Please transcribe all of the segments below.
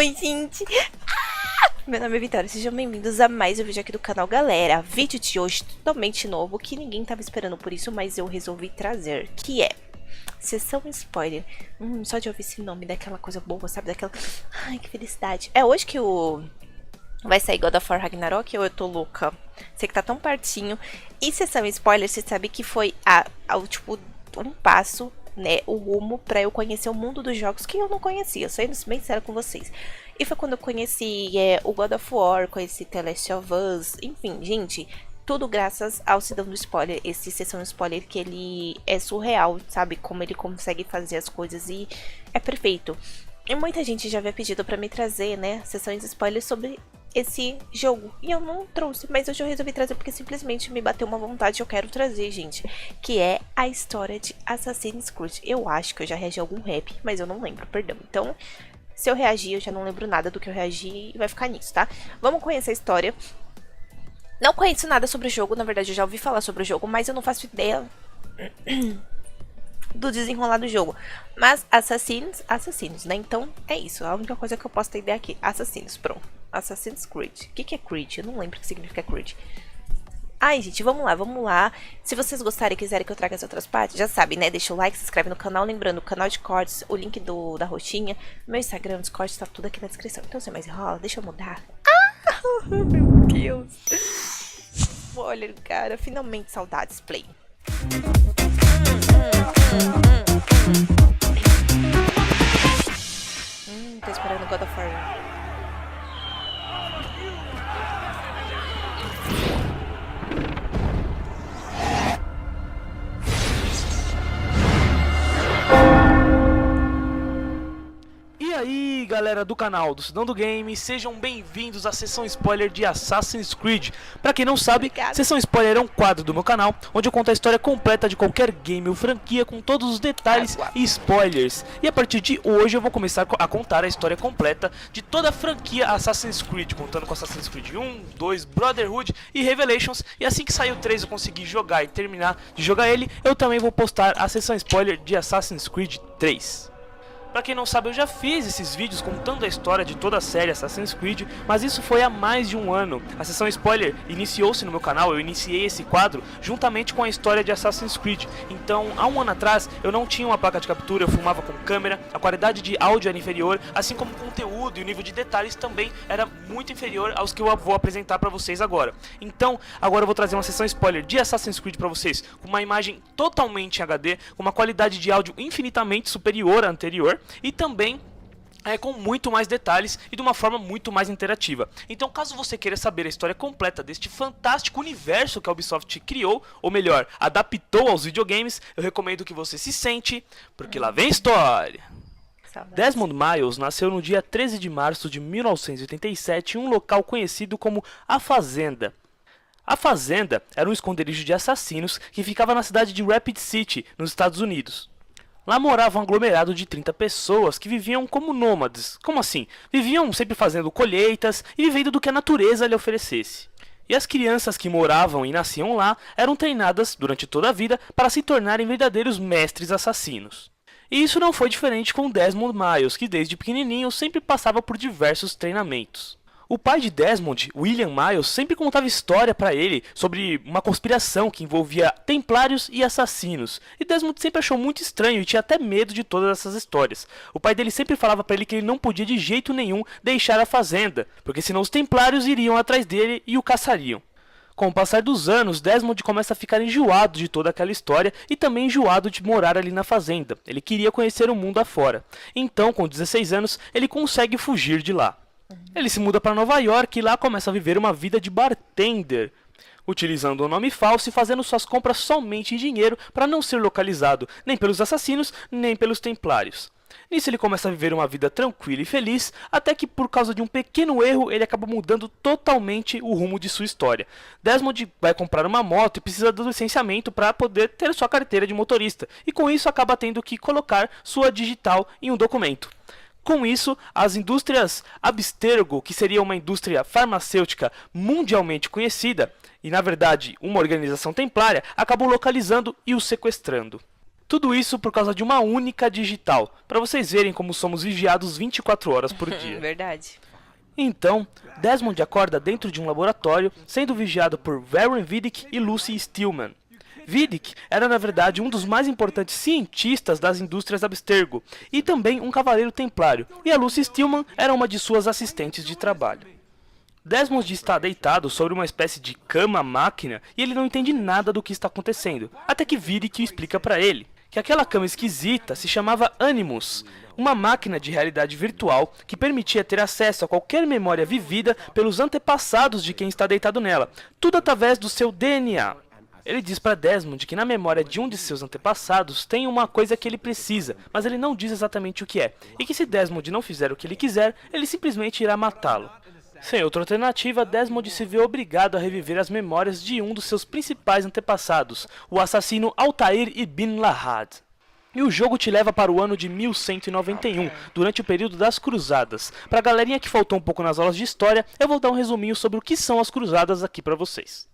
Oi, gente! Meu nome é Vitória, sejam bem-vindos a mais um vídeo aqui do canal, galera. Vídeo de hoje totalmente novo, que ninguém tava esperando por isso, mas eu resolvi trazer, que é sessão spoiler. Só de ouvir esse nome, daquela coisa boa, sabe? Daquela... Ai, que felicidade. É hoje que vai sair God of War Ragnarok ou eu tô louca? Sei que tá tão pertinho. E sessão spoiler, você sabe que foi tipo, um passo, né, o rumo pra eu conhecer o mundo dos jogos que eu não conhecia, sendo bem sincera com vocês. E foi quando eu conheci o God of War, conheci The Last of Us, enfim, gente, tudo graças ao Cidão do Spoiler, esse sessão spoiler que ele é surreal, sabe, como ele consegue fazer as coisas e é perfeito. E muita gente já havia pedido pra me trazer, né, sessões spoilers sobre esse jogo, e eu não trouxe, mas hoje eu resolvi trazer porque simplesmente me bateu uma vontade, eu quero trazer, gente, que é a história de Assassin's Creed. Eu acho que eu já reagi a algum rap, mas eu não lembro, perdão. Então, se eu reagir, eu já não lembro nada do que eu reagi e vai ficar nisso, tá? Vamos conhecer a história. Não conheço nada sobre o jogo, na verdade eu já ouvi falar sobre o jogo, mas eu não faço ideia do desenrolar do jogo. Mas assassinos, né? Então é isso, a única coisa que eu posso ter ideia aqui. Assassinos, pronto. Assassin's Creed. O que é Creed? Eu não lembro o que significa Creed. Ai, gente, vamos lá. Se vocês gostarem e quiserem que eu traga as outras partes, já sabe, né? Deixa o like, se inscreve no canal. Lembrando, o canal de cortes, o link da roxinha, meu Instagram, os cortes, tá tudo aqui na descrição. Então, sem mais enrola, deixa eu mudar. Meu Deus. Olha, cara, finalmente saudades, play. Tô esperando God of War. E aí, galera do canal do Cidão do Game, sejam bem-vindos à sessão spoiler de Assassin's Creed. Pra quem não sabe, Obrigada. Sessão Spoiler é um quadro do meu canal onde eu conto a história completa de qualquer game ou franquia com todos os detalhes e spoilers. E a partir de hoje eu vou começar a contar a história completa de toda a franquia Assassin's Creed, contando com Assassin's Creed 1, 2, Brotherhood e Revelations. E assim que sair o 3 eu conseguir jogar e terminar de jogar ele, eu também vou postar a sessão spoiler de Assassin's Creed 3. Pra quem não sabe, eu já fiz esses vídeos contando a história de toda a série Assassin's Creed, mas isso foi há mais de um ano. A sessão spoiler iniciou-se no meu canal, eu iniciei esse quadro juntamente com a história de Assassin's Creed. Então, há um ano atrás, eu não tinha uma placa de captura, eu filmava com câmera, a qualidade de áudio era inferior, assim como o conteúdo e o nível de detalhes também era muito inferior aos que eu vou apresentar pra vocês agora. Então, agora eu vou trazer uma sessão spoiler de Assassin's Creed pra vocês, com uma imagem totalmente em HD, com uma qualidade de áudio infinitamente superior à anterior, e também com muito mais detalhes e de uma forma muito mais interativa. Então, caso você queira saber a história completa deste fantástico universo que a Ubisoft criou, ou melhor, adaptou aos videogames, eu recomendo que você se sente, porque lá vem história! Saudades. Desmond Miles nasceu no dia 13 de março de 1987 em um local conhecido como A Fazenda. A Fazenda era um esconderijo de assassinos que ficava na cidade de Rapid City, nos Estados Unidos. Lá morava um aglomerado de 30 pessoas que viviam como nômades. Como assim? Viviam sempre fazendo colheitas e vivendo do que a natureza lhe oferecesse. E as crianças que moravam e nasciam lá eram treinadas durante toda a vida para se tornarem verdadeiros mestres assassinos. E isso não foi diferente com Desmond Miles, que desde pequenininho sempre passava por diversos treinamentos. O pai de Desmond, William Miles, sempre contava história para ele sobre uma conspiração que envolvia templários e assassinos. E Desmond sempre achou muito estranho e tinha até medo de todas essas histórias. O pai dele sempre falava para ele que ele não podia de jeito nenhum deixar a fazenda, porque senão os templários iriam atrás dele e o caçariam. Com o passar dos anos, Desmond começa a ficar enjoado de toda aquela história e também enjoado de morar ali na fazenda. Ele queria conhecer o mundo afora. Então, com 16 anos, ele consegue fugir de lá. Ele se muda para Nova York e lá começa a viver uma vida de bartender, utilizando um nome falso e fazendo suas compras somente em dinheiro para não ser localizado nem pelos assassinos nem pelos templários. Nisso ele começa a viver uma vida tranquila e feliz, até que por causa de um pequeno erro ele acaba mudando totalmente o rumo de sua história. Desmond vai comprar uma moto e precisa do licenciamento para poder ter sua carteira de motorista, e com isso acaba tendo que colocar sua digital em um documento. Com isso, as indústrias Abstergo, que seria uma indústria farmacêutica mundialmente conhecida, e na verdade uma organização templária, acabou localizando e o sequestrando. Tudo isso por causa de uma única digital, para vocês verem como somos vigiados 24 horas por dia. Verdade. Então, Desmond acorda dentro de um laboratório, sendo vigiado por Warren Vidic e Lucy Stillman. Vidic era na verdade um dos mais importantes cientistas das indústrias Abstergo e também um cavaleiro templário, e a Lucy Stillman era uma de suas assistentes de trabalho. Desmond está deitado sobre uma espécie de cama-máquina e ele não entende nada do que está acontecendo, até que Vidic explica para ele que aquela cama esquisita se chamava Animus, uma máquina de realidade virtual que permitia ter acesso a qualquer memória vivida pelos antepassados de quem está deitado nela, tudo através do seu DNA. Ele diz para Desmond que na memória de um de seus antepassados tem uma coisa que ele precisa, mas ele não diz exatamente o que é, e que se Desmond não fizer o que ele quiser, ele simplesmente irá matá-lo. Sem outra alternativa, Desmond se vê obrigado a reviver as memórias de um dos seus principais antepassados, o assassino Altair ibn Lahad. E o jogo te leva para o ano de 1191, durante o período das Cruzadas. Para a galerinha que faltou um pouco nas aulas de história, eu vou dar um resuminho sobre o que são as Cruzadas aqui para vocês.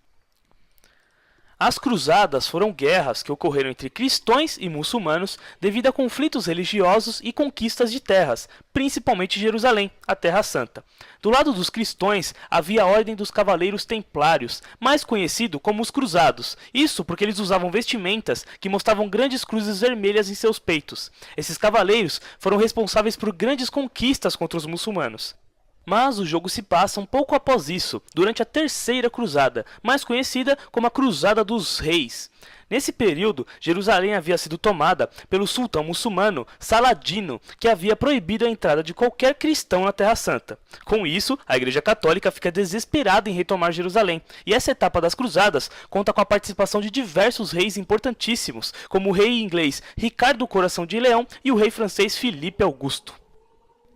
As cruzadas foram guerras que ocorreram entre cristãos e muçulmanos devido a conflitos religiosos e conquistas de terras, principalmente Jerusalém, a Terra Santa. Do lado dos cristãos havia a Ordem dos Cavaleiros Templários, mais conhecido como os Cruzados. Isso porque eles usavam vestimentas que mostravam grandes cruzes vermelhas em seus peitos. Esses cavaleiros foram responsáveis por grandes conquistas contra os muçulmanos. Mas o jogo se passa um pouco após isso, durante a Terceira Cruzada, mais conhecida como a Cruzada dos Reis. Nesse período, Jerusalém havia sido tomada pelo sultão muçulmano Saladino, que havia proibido a entrada de qualquer cristão na Terra Santa. Com isso, a Igreja Católica fica desesperada em retomar Jerusalém, e essa etapa das Cruzadas conta com a participação de diversos reis importantíssimos, como o rei inglês Ricardo Coração de Leão e o rei francês Filipe Augusto.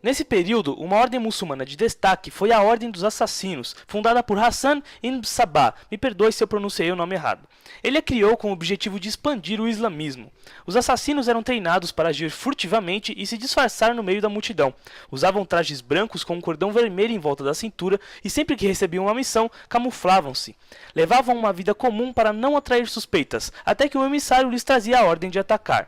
Nesse período, uma ordem muçulmana de destaque foi a Ordem dos Assassinos, fundada por Hassan ibn Sabah. Me perdoe se eu pronunciei o nome errado. Ele a criou com o objetivo de expandir o islamismo. Os assassinos eram treinados para agir furtivamente e se disfarçar no meio da multidão. Usavam trajes brancos com um cordão vermelho em volta da cintura e sempre que recebiam uma missão, camuflavam-se. Levavam uma vida comum para não atrair suspeitas, até que o emissário lhes trazia a ordem de atacar.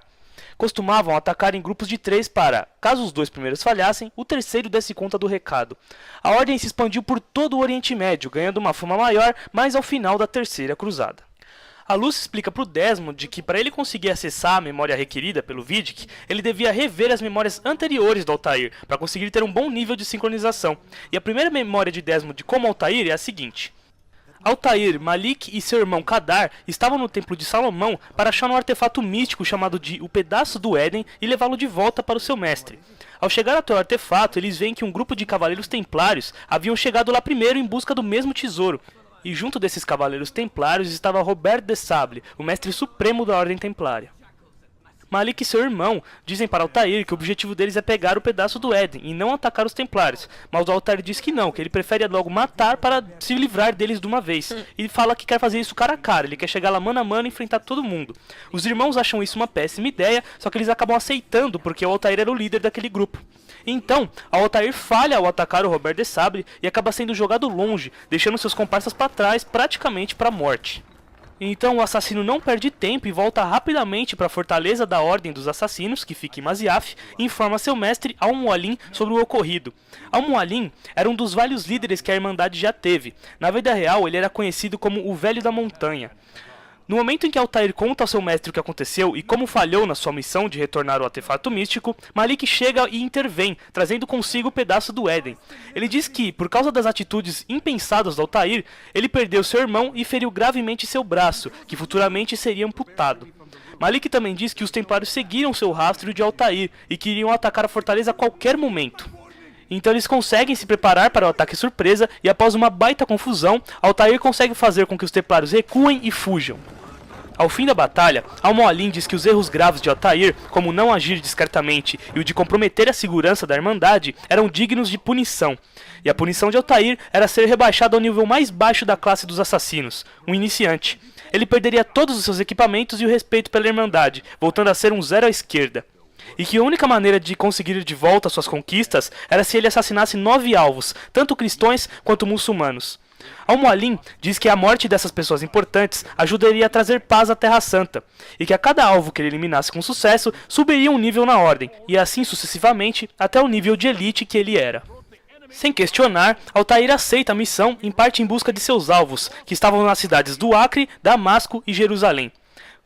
Costumavam atacar em grupos de 3 para, caso os 2 primeiros falhassem, o terceiro desse conta do recado. A ordem se expandiu por todo o Oriente Médio, ganhando uma fama maior, mais ao final da Terceira Cruzada. A Lucy explica para o Desmond que para ele conseguir acessar a memória requerida pelo Vidic, ele devia rever as memórias anteriores do Altair, para conseguir ter um bom nível de sincronização. E a primeira memória de Desmond como Altair é a seguinte: Altair, Malik e seu irmão Kadar estavam no Templo de Salomão para achar um artefato místico chamado de O Pedaço do Éden e levá-lo de volta para o seu mestre. Ao chegar até o artefato, eles veem que um grupo de cavaleiros templários haviam chegado lá primeiro em busca do mesmo tesouro. E junto desses cavaleiros templários estava Robert de Sable, o mestre supremo da Ordem Templária. Malik e seu irmão dizem para Altair que o objetivo deles é pegar o pedaço do Éden e não atacar os templários, mas o Altair diz que não, que ele prefere logo matar para se livrar deles de uma vez, e fala que quer fazer isso cara a cara, ele quer chegar lá mano a mano e enfrentar todo mundo. Os irmãos acham isso uma péssima ideia, só que eles acabam aceitando porque o Altair era o líder daquele grupo. Então, Altair falha ao atacar o Robert de Sable e acaba sendo jogado longe, deixando seus comparsas para trás praticamente para a morte. Então o assassino não perde tempo e volta rapidamente para a fortaleza da Ordem dos Assassinos, que fica em Masyaf, e informa seu mestre Al-Mualim sobre o ocorrido. Al-Mualim era um dos vários líderes que a Irmandade já teve. Na vida real, ele era conhecido como o Velho da Montanha. No momento em que Altair conta ao seu mestre o que aconteceu e como falhou na sua missão de retornar o artefato místico, Malik chega e intervém, trazendo consigo o pedaço do Éden. Ele diz que, por causa das atitudes impensadas do Altair, ele perdeu seu irmão e feriu gravemente seu braço, que futuramente seria amputado. Malik também diz que os templários seguiram seu rastro de Altair e que iriam atacar a fortaleza a qualquer momento. Então eles conseguem se preparar para o ataque surpresa e após uma baita confusão, Altair consegue fazer com que os templários recuem e fujam. Ao fim da batalha, Al-Mualim diz que os erros graves de Altair, como não agir discretamente e o de comprometer a segurança da Irmandade, eram dignos de punição. E a punição de Altair era ser rebaixado ao nível mais baixo da classe dos assassinos, um iniciante. Ele perderia todos os seus equipamentos e o respeito pela Irmandade, voltando a ser um zero à esquerda. E que a única maneira de conseguir de volta suas conquistas era se ele assassinasse 9 alvos, tanto cristãos quanto muçulmanos. Al-Mualim diz que a morte dessas pessoas importantes ajudaria a trazer paz à Terra Santa, e que a cada alvo que ele eliminasse com sucesso, subiria um nível na ordem, e assim sucessivamente até o nível de elite que ele era. Sem questionar, Altair aceita a missão e parte em busca de seus alvos, que estavam nas cidades do Acre, Damasco e Jerusalém.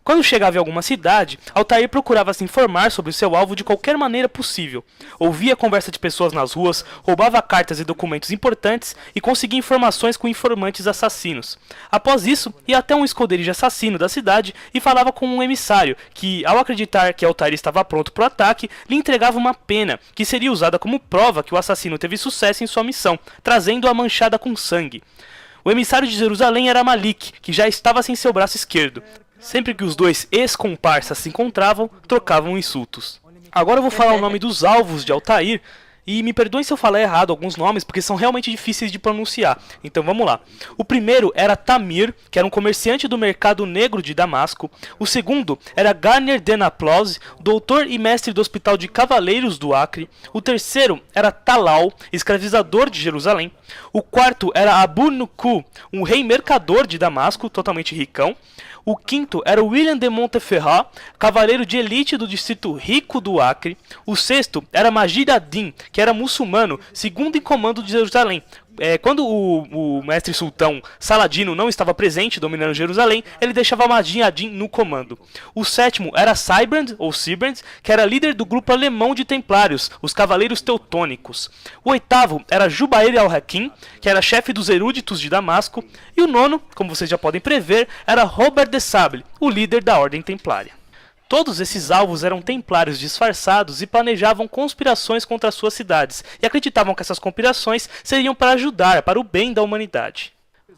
Quando chegava em alguma cidade, Altair procurava se informar sobre o seu alvo de qualquer maneira possível. Ouvia a conversa de pessoas nas ruas, roubava cartas e documentos importantes e conseguia informações com informantes assassinos. Após isso, ia até um esconderijo assassino da cidade e falava com um emissário que, ao acreditar que Altair estava pronto para o ataque, lhe entregava uma pena, que seria usada como prova que o assassino teve sucesso em sua missão, trazendo-a manchada com sangue. O emissário de Jerusalém era Malik, que já estava sem seu braço esquerdo. Sempre que os dois ex-comparsas se encontravam, trocavam insultos. Agora eu vou falar o nome dos alvos de Altair, e me perdoem se eu falar errado alguns nomes, porque são realmente difíceis de pronunciar. Então vamos lá. O primeiro era Tamir, que era um comerciante do mercado negro de Damasco. O segundo era Garner Denaplause, doutor e mestre do Hospital de Cavaleiros do Acre. O terceiro era Talal, escravizador de Jerusalém. O quarto era Abu Nuku, um rei mercador de Damasco, totalmente ricão. O quinto era William de Monteferrat, cavaleiro de elite do distrito rico do Acre. O sexto era Majid ad-Din, que era muçulmano, segundo em comando de Jerusalém. Quando o mestre sultão Saladino não estava presente dominando Jerusalém, ele deixava Majid ad-Din no comando. O sétimo era Seibrand, ou Sibrand, que era líder do grupo alemão de templários, os Cavaleiros Teutônicos. O oitavo era Jubair al-Hakim, que era chefe dos eruditos de Damasco. E o nono, como vocês já podem prever, era Robert de Sable, o líder da Ordem Templária. Todos esses alvos eram templários disfarçados e planejavam conspirações contra suas cidades, e acreditavam que essas conspirações seriam para ajudar, para o bem da humanidade.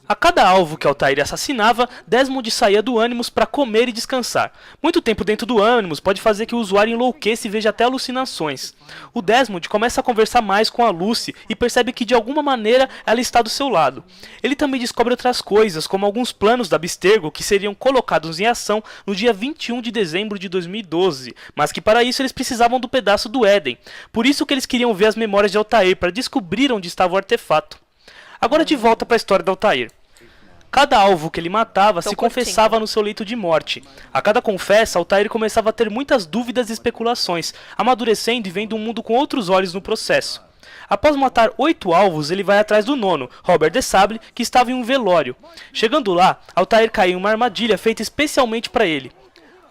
A cada alvo que Altair assassinava, Desmond saía do Animus para comer e descansar. Muito tempo dentro do Animus pode fazer que o usuário enlouqueça e veja até alucinações. O Desmond começa a conversar mais com a Lucy e percebe que de alguma maneira ela está do seu lado. Ele também descobre outras coisas, como alguns planos da Abstergo que seriam colocados em ação no dia 21 de dezembro de 2012, mas que para isso eles precisavam do pedaço do Éden. Por isso que eles queriam ver as memórias de Altair para descobrir onde estava o artefato. Agora de volta para a história de Altair. Cada alvo que ele matava se confessava no seu leito de morte. A cada confessa, Altair começava a ter muitas dúvidas e especulações, amadurecendo e vendo o mundo com outros olhos no processo. Após matar 8 alvos, ele vai atrás do nono, Robert de Sable, que estava em um velório. Chegando lá, Altair cai em uma armadilha feita especialmente para ele.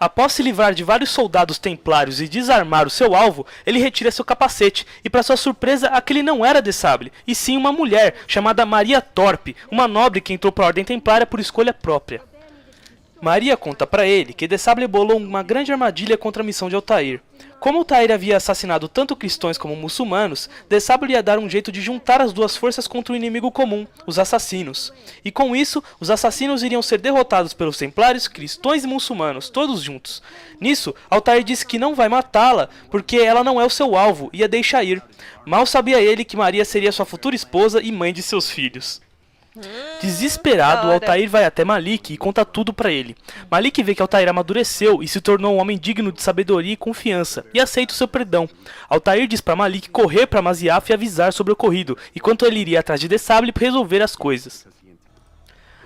Após se livrar de vários soldados templários e desarmar o seu alvo, ele retira seu capacete, e para sua surpresa, aquele não era de Sable, e sim uma mulher, chamada Maria Torpe, uma nobre que entrou para a Ordem Templária por escolha própria. Maria conta para ele que de Sable bolou uma grande armadilha contra a missão de Altair. Como Altair havia assassinado tanto cristãos como muçulmanos, de Sable ia dar um jeito de juntar as duas forças contra o inimigo comum, os assassinos. E com isso, os assassinos iriam ser derrotados pelos templários, cristãos e muçulmanos, todos juntos. Nisso, Altair disse que não vai matá-la, porque ela não é o seu alvo, e a deixa ir. Mal sabia ele que Maria seria sua futura esposa e mãe de seus filhos. Desesperado, Altair vai até Malik e conta tudo pra ele. Malik vê que Altair amadureceu e se tornou um homem digno de sabedoria e confiança, e aceita o seu perdão. Altair diz pra Malik correr pra Masyaf e avisar sobre o ocorrido, enquanto ele iria atrás de Sable para resolver as coisas.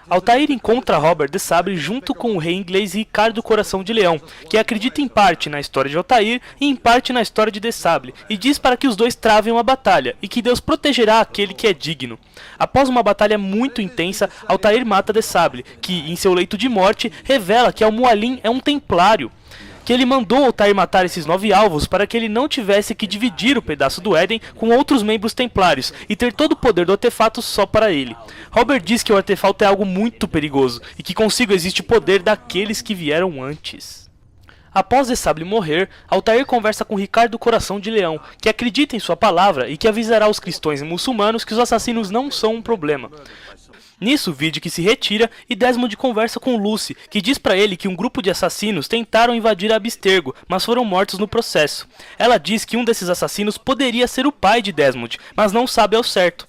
Altair encontra Robert de Sable junto com o rei inglês Ricardo Coração de Leão, que acredita em parte na história de Altair e em parte na história de Sable, e diz para que os dois travem uma batalha, e que Deus protegerá aquele que é digno. Após uma batalha muito intensa, Altair mata de Sable, que, em seu leito de morte, revela que Al-Mualim é um templário, que ele mandou Altair matar esses 9 alvos para que ele não tivesse que dividir o pedaço do Éden com outros membros templários e ter todo o poder do artefato só para ele. Robert diz que o artefato é algo muito perigoso e que consigo existe o poder daqueles que vieram antes. Após de Sable morrer, Altair conversa com Ricardo Coração de Leão, que acredita em sua palavra e que avisará os cristãos e muçulmanos que os assassinos não são um problema. Nisso, Vide que se retira e Desmond conversa com Lucy, que diz pra ele que um grupo de assassinos tentaram invadir a Abstergo, mas foram mortos no processo. Ela diz que um desses assassinos poderia ser o pai de Desmond, mas não sabe ao certo.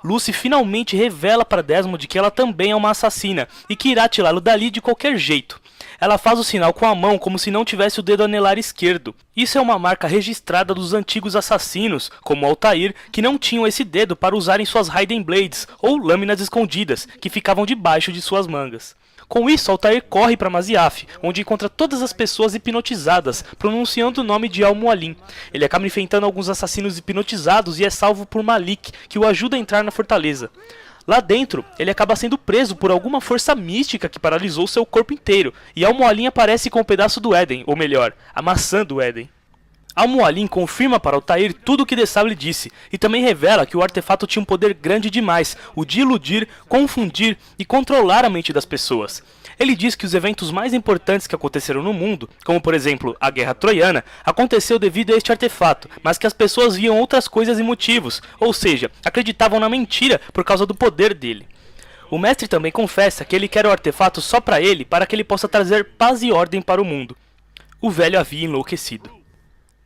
Lucy finalmente revela para Desmond que ela também é uma assassina e que irá tirá-lo dali de qualquer jeito. Ela faz o sinal com a mão como se não tivesse o dedo anelar esquerdo. Isso é uma marca registrada dos antigos assassinos, como Altair, que não tinham esse dedo para usar em suas Hidden Blades, ou lâminas escondidas, que ficavam debaixo de suas mangas. Com isso, Altair corre para Masyaf, onde encontra todas as pessoas hipnotizadas, pronunciando o nome de Al-Mualim. Ele acaba enfrentando alguns assassinos hipnotizados e é salvo por Malik, que o ajuda a entrar na fortaleza. Lá dentro, ele acaba sendo preso por alguma força mística que paralisou seu corpo inteiro, e Al-Mualim aparece com um pedaço do Éden, ou melhor, a maçã do Éden. Al-Mualim confirma para Altair tudo o que Dessau lhe disse, e também revela que o artefato tinha um poder grande demais, o de iludir, confundir e controlar a mente das pessoas. Ele diz que os eventos mais importantes que aconteceram no mundo, como por exemplo a Guerra Troiana, aconteceu devido a este artefato, mas que as pessoas viam outras coisas e motivos, ou seja, acreditavam na mentira por causa do poder dele. O mestre também confessa que ele quer o artefato só para ele, para que ele possa trazer paz e ordem para o mundo. O velho havia enlouquecido.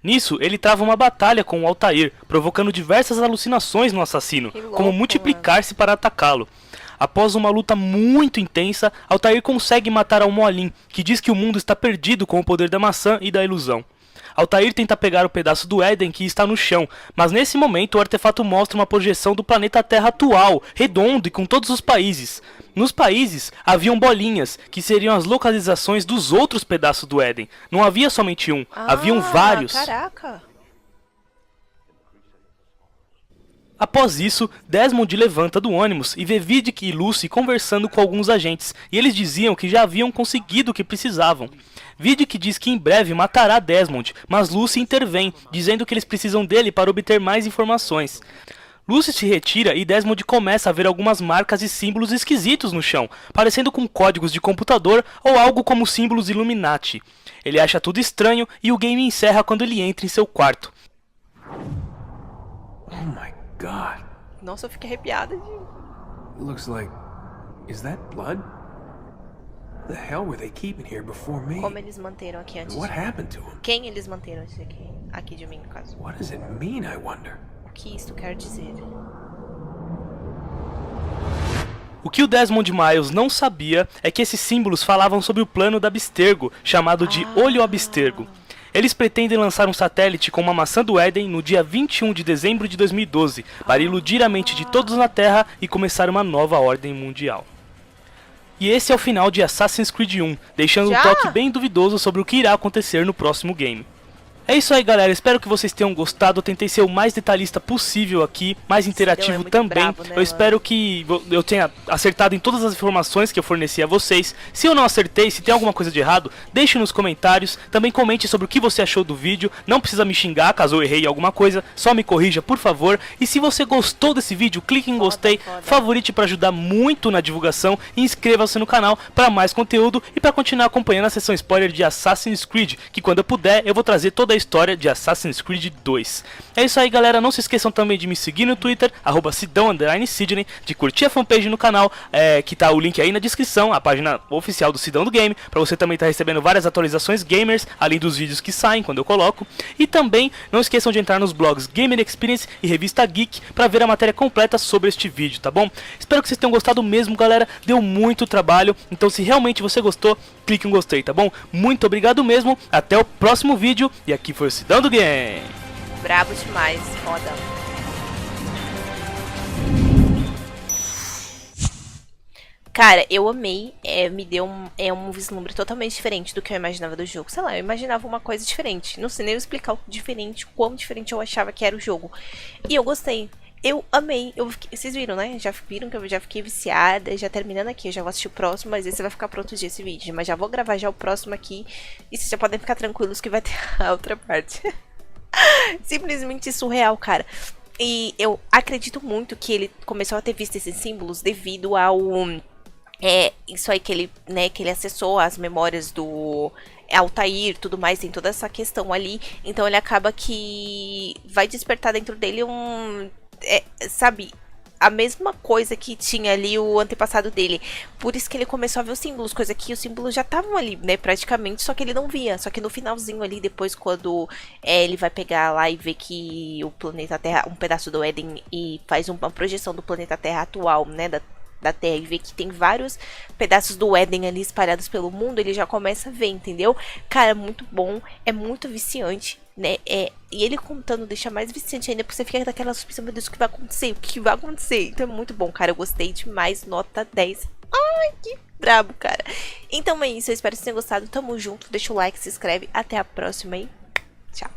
Nisso, ele trava uma batalha com o Altair, provocando diversas alucinações no assassino, como multiplicar-se para atacá-lo. Após uma luta muito intensa, Altair consegue matar Al-Mualim, que diz que o mundo está perdido com o poder da maçã e da ilusão. Altair tenta pegar o pedaço do Éden que está no chão, mas nesse momento o artefato mostra uma projeção do planeta Terra atual, redondo e com todos os países. Nos países haviam bolinhas, que seriam as localizações dos outros pedaços do Éden. Não havia somente um, haviam vários. Caraca! Após isso, Desmond levanta do ônibus e vê Vidic e Lucy conversando com alguns agentes, e eles diziam que já haviam conseguido o que precisavam. Vidic diz que em breve matará Desmond, mas Lucy intervém, dizendo que eles precisam dele para obter mais informações. Lucy se retira e Desmond começa a ver algumas marcas e símbolos esquisitos no chão, parecendo com códigos de computador ou algo como símbolos Illuminati. Ele acha tudo estranho e o game encerra quando ele entra em seu quarto. Oh my God. Nossa, eu fiquei arrepiada. It looks like... Is that blood? The hell were they keeping here before me? Como eles manteram aqui antes What de... happened to him? Quem eles manteram aqui de mim, no caso. What does it mean, I wonder? O que isto quer dizer? O que o Desmond Miles não sabia é que esses símbolos falavam sobre o plano da Abstergo, chamado de Olho Abstergo. Eles pretendem lançar um satélite com uma maçã do Éden no dia 21 de dezembro de 2012, para iludir a mente de todos na Terra e começar uma nova ordem mundial. E esse é o final de Assassin's Creed 1, deixando um toque bem duvidoso sobre o que irá acontecer no próximo game. É isso aí, galera, espero que vocês tenham gostado. Eu tentei ser o mais detalhista possível aqui, mais interativo também. Bravo, né, eu espero que eu tenha acertado em todas as informações que eu forneci a vocês. Se eu não acertei, se tem alguma coisa de errado, deixe nos comentários. Também comente sobre o que você achou do vídeo. Não precisa me xingar caso eu errei em alguma coisa, só me corrija, por favor. E se você gostou desse vídeo, clique em gostei, favorite para ajudar muito na divulgação e inscreva-se no canal para mais conteúdo e para continuar acompanhando a sessão spoiler de Assassin's Creed, que quando eu puder eu vou trazer toda a história de Assassin's Creed 2. É isso aí, galera, não se esqueçam também de me seguir no Twitter, @Sidão_Sidney, de curtir a fanpage no canal, que tá o link aí na descrição, a página oficial do Sidão do Game, pra você também estar recebendo várias atualizações gamers, além dos vídeos que saem quando eu coloco. E também não esqueçam de entrar nos blogs Gamer Experience e Revista Geek pra ver a matéria completa sobre este vídeo, tá bom? Espero que vocês tenham gostado mesmo, galera, deu muito trabalho, então se realmente você gostou, clique em gostei, tá bom? Muito obrigado mesmo, até o próximo vídeo, e aqui foi o Sidão do Game. Brabo demais, foda. Cara, eu amei, me deu um vislumbre totalmente diferente do que eu imaginava do jogo. Sei lá, eu imaginava uma coisa diferente. Não sei nem explicar o quão diferente eu achava que era o jogo. E eu gostei. Eu amei. Vocês viram, né? Já viram que eu já fiquei viciada. Já terminando aqui, eu já vou assistir o próximo. Mas esse vai ficar pronto dia esse vídeo. Mas já vou gravar já o próximo aqui. E vocês já podem ficar tranquilos que vai ter a outra parte. Simplesmente surreal, cara. E eu acredito muito que ele começou a ter visto esses símbolos devido ao... isso aí que ele, né, que ele acessou as memórias do Altair, tudo mais, tem toda essa questão ali. Então ele acaba que vai despertar dentro dele sabe, a mesma coisa que tinha ali o antepassado dele. Por isso que ele começou a ver os símbolos, coisa que os símbolos já estavam ali, né, praticamente, só que ele não via. Só que no finalzinho ali, depois quando ele vai pegar lá e ver que o planeta Terra, um pedaço do Éden, e faz uma projeção do planeta Terra atual, né, da Terra, e vê que tem vários pedaços do Éden ali espalhados pelo mundo, ele já começa a ver, entendeu? Cara, é muito bom, é muito viciante, né? E ele contando deixa mais viciante ainda, porque você fica daquela suspensão, meu Deus, o que vai acontecer? O que vai acontecer? Então é muito bom, cara, eu gostei demais, nota 10. Ai, que brabo, cara. Então é isso, eu espero que vocês tenham gostado, tamo junto, deixa o like, se inscreve, até a próxima e tchau.